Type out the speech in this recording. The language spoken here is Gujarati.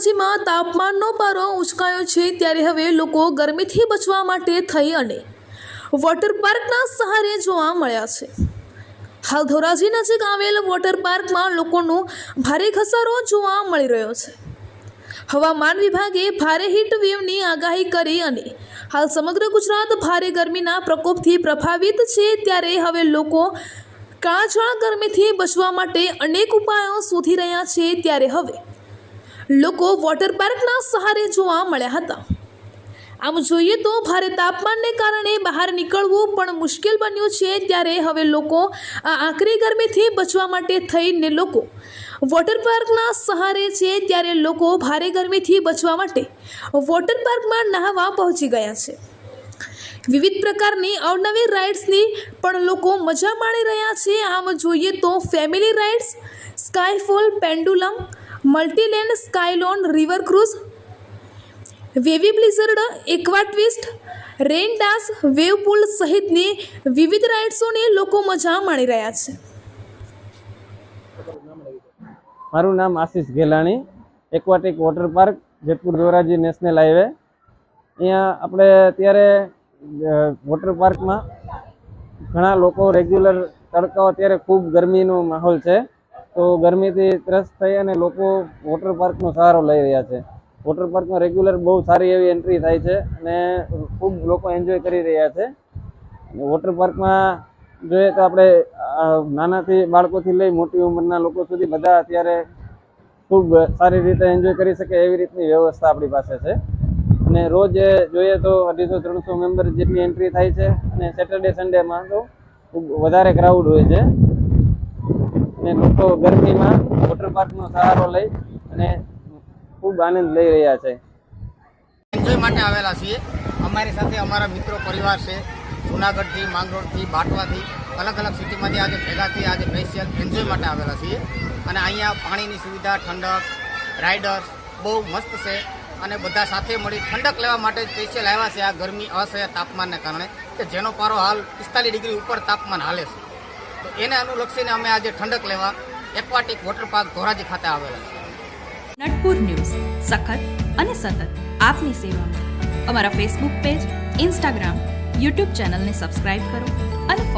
ધોરાજીમાં તાપમાનનો પારો ઉંચકાયો છે ત્યારે હવે લોકો ગરમીથી બચવા માટે થઈ અને વોટર પાર્કના સહારે જોવા મળ્યા છે। હાલ ધોરાજી નજીક આવેલ વોટર પાર્કમાં લોકોનો ભારે ઘસારો જોવા મળી રહ્યો છે। હવામાન વિભાગે ભારે હીટ વેવની આગાહી કરી અને હાલ સમગ્ર ગુજરાત ભારે ગરમીના પ્રકોપથી પ્રભાવિત છે ત્યારે હવે લોકો કાળઝાળ ગરમીથી બચવા માટે અનેક ઉપાયો શોધી રહ્યા છે ત્યારે હવે લોકો વોટર પાર્કના સહારે જોવા મળ્યા હતા। આમ જોઈએ તો ભારે તાપમાનને કારણે બહાર નીકળવું પણ મુશ્કેલ બન્યું છે ત્યારે હવે લોકો આ આકરી ગરમીથી બચવા માટે થઈને લોકો વોટર પાર્કના સહારે છે ત્યારે લોકો ભારે ગરમીથી બચવા માટે વોટર પાર્કમાં નહાવા પહોંચી ગયા છે। વિવિધ પ્રકારની અવનવી રાઇડ્સની પણ લોકો મજા માણી રહ્યા છે। આમ જોઈએ તો family rides, skyfall, pendulum, multiland, skylon, river cruise, wavy blizzard, aqua twist, rain dance, wave pool સહિતની વિવિધ રાઇડ્સોની લોકો મજા માણી રહ્યા છે। મારું નામ Ashish Gelani, aquatic water park, Jetpur Dhoraji national highway. અહીંયા આપણે અત્યારે વોટર પાર્કમાં ઘણા લોકો રેગ્યુલર તડકાઓ અત્યારે ખૂબ ગરમીનો માહોલ છે, તો ગરમીથી ત્રસ્ત થઈ અને લોકો વોટર પાર્કનો સહારો લઈ રહ્યા છે। વોટર પાર્કમાં રેગ્યુલર બહુ સારી એવી એન્ટ્રી થાય છે અને ખૂબ લોકો એન્જોય કરી રહ્યા છે। વોટર પાર્કમાં જોઈએ તો આપણે નાનાથી બાળકોથી લઈ મોટી ઉંમરના લોકો સુધી બધા અત્યારે ખૂબ સારી રીતે એન્જોય કરી શકે એવી રીતની વ્યવસ્થા આપણી પાસે છે। અને રોજ જોઈએ તો 250-300 મેમ્બર જેટલી એન્ટ્રી થાય છે અને સેટરડે સન્ડેમાં તો ખૂબ વધારે ક્રાઉડ હોય છે અને લોકો ગરમીમાં વોટર પાર્કનો સહારો લઈ અને ખૂબ આનંદ લઈ રહ્યા છે। એન્જોય માટે આવેલા છીએ। અમારી સાથે અમારા મિત્રો પરિવાર છે, જૂનાગઢથી, માંગરોળથી, બાટવાથી, અલગ અલગ સિટીમાંથી આજે ભેગાથી આજે સ્પેશિયલ એન્જોય માટે આવેલા છીએ। અને અહીંયા પાણીની સુવિધા, ઠંડક, રાઇડર્સ બહુ મસ્ત છે અને બધા સાથે મળી ઠંડક લેવા માટે સ્પેશિયલ આવ્યા છે આ ગરમી અસહ્ય તાપમાનને કારણે કે જેનો પારો હાલ 45 ડિગ્રી ઉપર તાપમાન હાલે છે, તો એને અનુલક્ષીને અમે આજે ઠંડક લેવા એક્વાટિક વોટર પાર્ક ધોરાજી ખાતે આવેલા છીએ। નટપુર ન્યૂઝ સખત અને સતત આપની સેવામાં। અમારા ફેસબુક પેજ, ઇન્સ્ટાગ્રામ, યુટ્યુબ ચેનલને સબસ્ક્રાઇબ કરો અને ફોલો